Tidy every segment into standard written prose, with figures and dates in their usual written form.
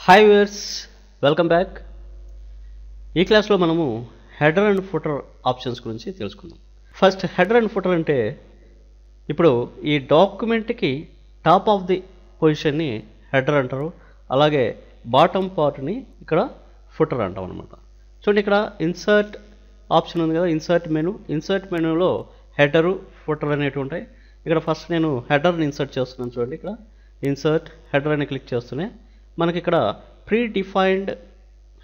Hi viewers, welcome back. ఈ క్లాస్లో మనము హెడర్ అండ్ ఫుటర్ ఆప్షన్స్ గురించి తెలుసుకుందాం. ఫస్ట్ హెడర్ అండ్ ఫుటర్ అంటే ఇప్పుడు ఈ డాక్యుమెంట్కి టాప్ ఆఫ్ ది పొజిషన్ని హెడర్ అంటారు, అలాగే బాటమ్ పార్ట్ని ఇక్కడ ఫుటర్ అంటాం అనమాట. చూడండి, ఇక్కడ ఇన్సర్ట్ ఆప్షన్ ఉంది కదా, ఇన్సర్ట్ మెనూలో హెడరు ఫుటర్ అనేవి ఉంటాయి. ఇక్కడ ఫస్ట్ నేను హెడర్ని ఇన్సర్ట్ చేస్తున్నాను. చూడండి, ఇక్కడ ఇన్సర్ట్ హెడర్ అని క్లిక్ చేస్తూనే మనకి ఇక్కడ ప్రీ డిఫైన్డ్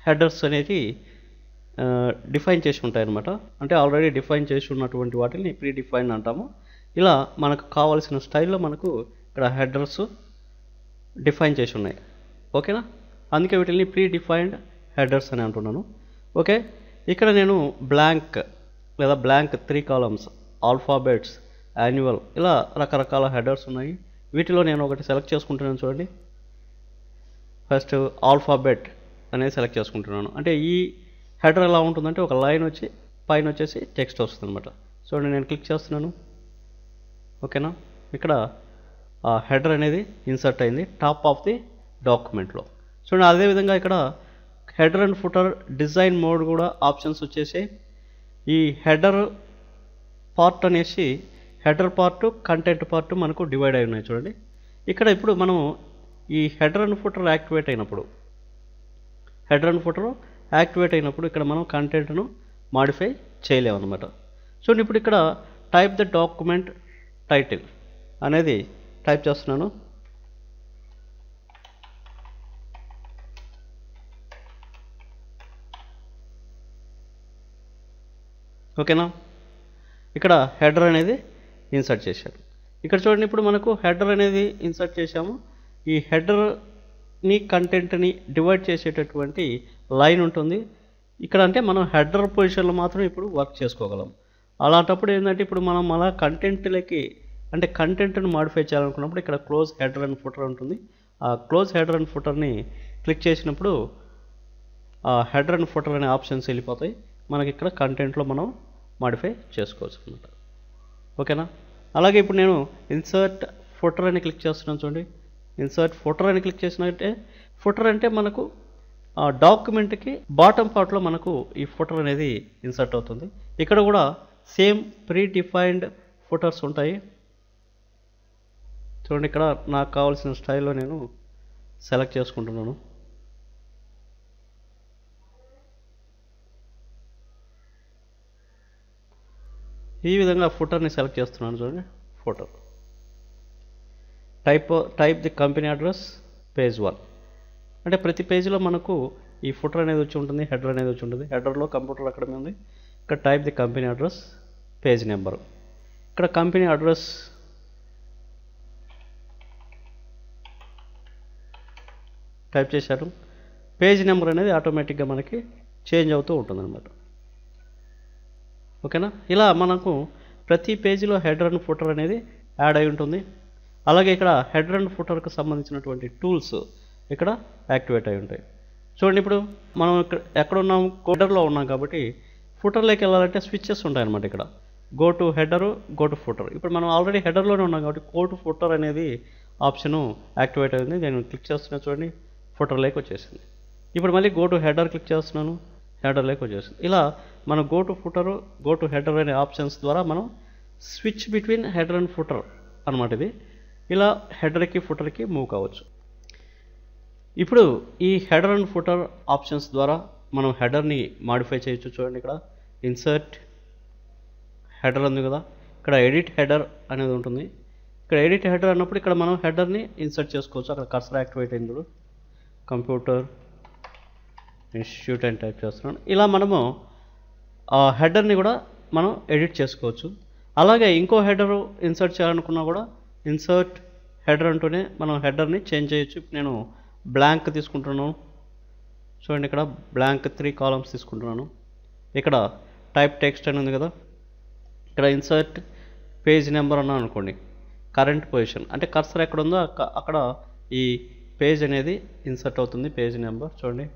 హెడర్స్ అనేది డిఫైన్ చేసి ఉంటాయి అన్నమాట. అంటే ఆల్రెడీ డిఫైన్ చేసి ఉన్నటువంటి వాటిని ప్రీ డిఫైన్డ్ అంటాము. ఇలా మనకు కావాల్సిన స్టైల్లో మనకు ఇక్కడ హెడర్స్ డిఫైన్ చేసి ఉన్నాయి. ఓకేనా, అందుకే వీటిని ప్రీ డిఫైన్డ్ హెడర్స్ అని అంటున్నాను. ఓకే, ఇక్కడ నేను బ్లాంక్ 3 కాలమ్స్, ఆల్ఫాబెట్స్, యాన్యువల్, ఇలా రకరకాల హెడర్స్ ఉన్నాయి. వీటిలో నేను ఒకటి సెలెక్ట్ చేసుకుంటున్నాను. చూడండి, ఫస్ట్ ఆల్ఫాబెట్ అనేది సెలెక్ట్ చేసుకుంటున్నాను. అంటే ఈ హెడర్ ఎలా ఉంటుందంటే ఒక లైన్ వచ్చి పైన వచ్చేసి టెక్స్ట్ వస్తుంది అనమాట. చూడండి, నేను క్లిక్ చేస్తున్నాను. ఓకేనా, ఇక్కడ ఆ హెడర్ అనేది ఇన్సర్ట్ అయింది టాప్ ఆఫ్ ది డాక్యుమెంట్లో. చూడండి, అదేవిధంగా ఇక్కడ header and footer design mode కూడా ఆప్షన్స్ వచ్చేసి ఈ హెడర్ పార్ట్ అనేసి హెడర్ పార్ట్, కంటెంట్ పార్ట్ మనకు డివైడ్ అయి ఉన్నాయి. చూడండి, ఇక్కడ ఇప్పుడు మనం ఈ హెడర్ అండ్ ఫుటర్ యాక్టివేట్ అయినప్పుడు ఇక్కడ మనం కంటెంట్ను మాడిఫై చేయలేము అనమాట. చూడండి, ఇప్పుడు ఇక్కడ టైప్ ద డాక్యుమెంట్ టైటిల్ అనేది టైప్ చేస్తున్నాను. ఓకేనా, ఇక్కడ హెడర్ అనేది ఇన్సర్ట్ చేశాను. ఇక్కడ చూడండి, ఇప్పుడు మనకు హెడర్ అనేది ఇన్సర్ట్ చేశాము. ఈ హెడర్ని కంటెంట్ని డివైడ్ చేసేటటువంటి లైన్ ఉంటుంది ఇక్కడ. అంటే మనం హెడర్ పొజిషన్లో మాత్రం ఇప్పుడు వర్క్ చేసుకోగలం. అలాంటప్పుడు ఏంటంటే ఇప్పుడు మనం అలా కంటెంట్లకి అంటే కంటెంట్ని మాడిఫై చేయాలనుకున్నప్పుడు ఇక్కడ క్లోజ్ హెడర్ అండ్ ఫుటర్ ఉంటుంది. ఆ క్లోజ్ హెడర్ అండ్ ఫుటర్ని క్లిక్ చేసినప్పుడు ఆ హెడర్ అండ్ ఫుటర్ అనే ఆప్షన్స్ వెళ్ళిపోతాయి. మనకి ఇక్కడ కంటెంట్లో మనం మాడిఫై చేసుకోవచ్చు అనమాట. ఓకేనా, అలాగే ఇప్పుడు నేను ఇన్సర్ట్ ఫుటర్ అని క్లిక్ చేస్తున్నాను. చూడండి, ఇన్సర్ట్ ఫుటర్ అని క్లిక్ చేసినట్టే ఫుటర్ అంటే మనకు ఆ డాక్యుమెంట్కి బాటమ్ పార్ట్లో మనకు ఈ ఫుటర్ అనేది ఇన్సర్ట్ అవుతుంది. ఇక్కడ కూడా సేమ్ ప్రీ డిఫైన్డ్ ఫుటర్స్ ఉంటాయి. చూడండి, ఇక్కడ నాకు కావాల్సిన స్టైల్లో నేను సెలెక్ట్ చేసుకుంటున్నాను. ఈ విధంగా ఫుటర్ని సెలెక్ట్ చేస్తున్నాను. చూడండి, footer type the company address page 1. అంటే ప్రతి పేజీలో మనకు ఈ ఫుటర్ అనేది వచ్చి ఉంటుంది, హెడర్ అనేది వచ్చి ఉంటుంది. హెడర్లో కంప్యూటర్ అకాడమీ ఉంది. ఇక్కడ type the company address, page number. ఇక్కడ కంపెనీ అడ్రస్ టైప్ చేశారు. పేజ్ నెంబర్ అనేది ఆటోమేటిక్గా మనకి చేంజ్ అవుతూ ఉంటుందన్నమాట. ఓకేనా, ఇలా మనకు ప్రతి పేజీలో హెడర్ అండ్ ఫుటర్ అనేది యాడ్ అయి ఉంటుంది. అలాగే ఇక్కడ హెడర్ అండ్ ఫుటర్కి సంబంధించినటువంటి టూల్స్ ఇక్కడ యాక్టివేట్ అయి ఉంటాయి. చూడండి, ఇప్పుడు మనం ఇక్కడ ఎక్కడ ఉన్నాం, హెడర్లో ఉన్నాం కాబట్టి ఫుటర్లోకి వెళ్ళాలంటే స్విచ్చెస్ ఉంటాయి అన్నమాట. ఇక్కడ go to header, go to footer. ఇప్పుడు మనం ఆల్రెడీ హెడర్లోనే ఉన్నాం కాబట్టి గో టు ఫుటర్ అనేది ఆప్షను యాక్టివేట్ అయింది. నేను క్లిక్ చేస్తున్నా. చూడండి, ఫుటర్లోకి వచ్చేసింది. ఇప్పుడు మళ్ళీ గో టు హెడర్ క్లిక్ చేస్తున్నాను, హెడర్లోకి వచ్చేసింది. ఇలా మనం go to footer, go to header అనే ఆప్షన్స్ ద్వారా మనం switch between header and footer అనమాట. ఇది ఇలా హెడర్కి ఫుటర్కి మూవ్ కావచ్చు. ఇప్పుడు ఈ హెడర్ అండ్ ఫుటర్ ఆప్షన్స్ ద్వారా మనం హెడర్ని మాడిఫై చేయొచ్చు. చూడండి, ఇక్కడ ఇన్సర్ట్ హెడర్ ఉంది కదా, ఇక్కడ ఎడిట్ హెడర్ అనేది ఉంటుంది. ఇక్కడ ఎడిట్ హెడర్ అన్నప్పుడు ఇక్కడ మనం హెడర్ని ఇన్సర్ట్ చేసుకోవచ్చు. అక్కడ కర్సర్ యాక్టివేట్ అయింది, కంప్యూటర్ ఇన్స్టిట్యూట్ అని టైప్ చేస్తున్నాను. ఇలా మనము ఆ హెడర్ని కూడా మనం ఎడిట్ చేసుకోవచ్చు. అలాగే ఇంకో హెడర్ ఇన్సర్ట్ చేయాలనుకున్నా కూడా ఇన్సర్ట్ హెడర్ అంటూనే మనం హెడర్ని చేంజ్ చేయొచ్చు. ఇప్పుడు నేను బ్లాంక్ తీసుకుంటున్నాను. చూడండి, ఇక్కడ బ్లాంక్ 3 కాలమ్స్ తీసుకుంటున్నాను. ఇక్కడ టైప్ టెక్స్ట్ అని ఉంది కదా, ఇక్కడ ఇన్సర్ట్ పేజ్ నెంబర్ అన్నా అనుకోండి, కరెంట్ పొజిషన్ అంటే కర్సర్ ఎక్కడ ఉందో అక్కడ ఈ పేజ్ అనేది ఇన్సర్ట్ అవుతుంది. పేజ్ నెంబర్ చూడండి,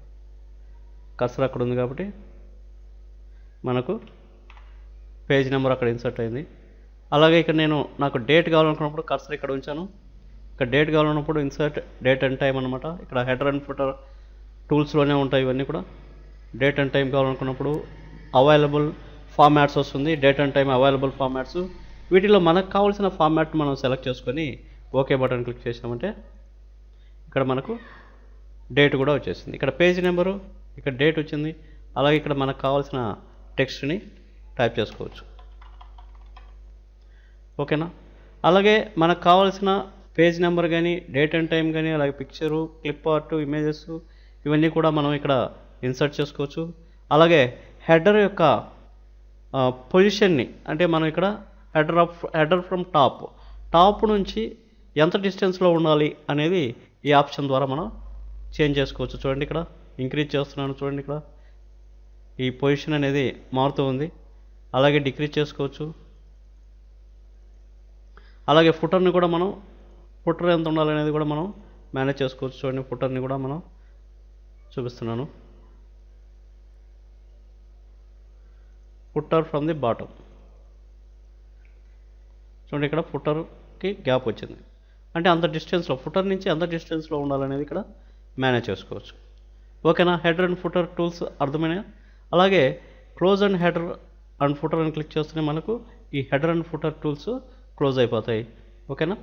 కర్సర్ అక్కడ ఉంది కాబట్టి మనకు పేజ్ నెంబర్ అక్కడ ఇన్సర్ట్ అయింది. అలాగే ఇక్కడ నాకు డేట్ కావాలనుకున్నప్పుడు కర్సర్ ఇక్కడ ఉంచాను. ఇక్కడ డేట్ కావాలన్నప్పుడు ఇన్సర్ట్ డేట్ అండ్ టైం అనమాట. ఇక్కడ హెడర్ అండ్ ఫుటర్ టూల్స్లోనే ఉంటాయి ఇవన్నీ కూడా. డేట్ అండ్ టైం కావాలనుకున్నప్పుడు అవైలబుల్ ఫార్మాట్స్ వస్తుంది, date and time available formats. వీటిలో మనకు కావాల్సిన ఫార్మాట్ మనం సెలెక్ట్ చేసుకొని ఓకే బటన్ క్లిక్ చేసామంటే ఇక్కడ మనకు డేట్ కూడా వచ్చేసింది. ఇక్కడ పేజ్ నెంబరు, ఇక్కడ డేట్ వచ్చింది. అలాగే ఇక్కడ మనకు కావాల్సిన టెక్స్ట్ని టైప్ చేసుకోవచ్చు. ఓకేనా. అలాగే మనకు కావాల్సిన పేజ్ నెంబర్ కానీ, డేట్ అండ్ టైం కానీ, అలాగే పిక్చరు, క్లిప్ ఆర్ట్, ఇమేజెస్ ఇవన్నీ కూడా మనం ఇక్కడ ఇన్సర్ట్ చేసుకోవచ్చు. అలాగే హెడర్ యొక్క పొజిషన్ని, అంటే మనం ఇక్కడ హెడర్ ఫ్రమ్ టాప్ నుంచి ఎంత డిస్టెన్స్లో ఉండాలి అనేది ఈ ఆప్షన్ ద్వారా మనం చేంజ్ చేసుకోవచ్చు. చూడండి ఇక్కడ ఇంక్రీజ్ చేస్తున్నాను, చూడండి ఇక్కడ ఈ పొజిషన్ అనేది మారుతూ ఉంది. అలాగే డిక్రీజ్ చేసుకోవచ్చు. అలాగే ఫుటర్ని కూడా మనం ఫుటర్ ఎంత ఉండాలనేది కూడా మనం మేనేజ్ చేసుకోవచ్చు. చూడండి ఫుటర్ని కూడా మనం చూపిస్తున్నాను. ఫుటర్ ఫ్రమ్ ది బాటమ్, చూడండి ఇక్కడ ఫుటర్కి గ్యాప్ వచ్చింది. అంటే అంత డిస్టెన్స్లో, ఫుటర్ నుంచి ఎంత డిస్టెన్స్లో ఉండాలనేది ఇక్కడ మేనేజ్ చేసుకోవచ్చు. ఓకేనా. హెడర్ అండ్ ఫుటర్ టూల్స్ అర్థమైనా. అలాగే close and header and footer అని క్లిక్ చేస్తేనే మనకు ఈ header and footer tools close అయిపోతాయి. ఓకేనా.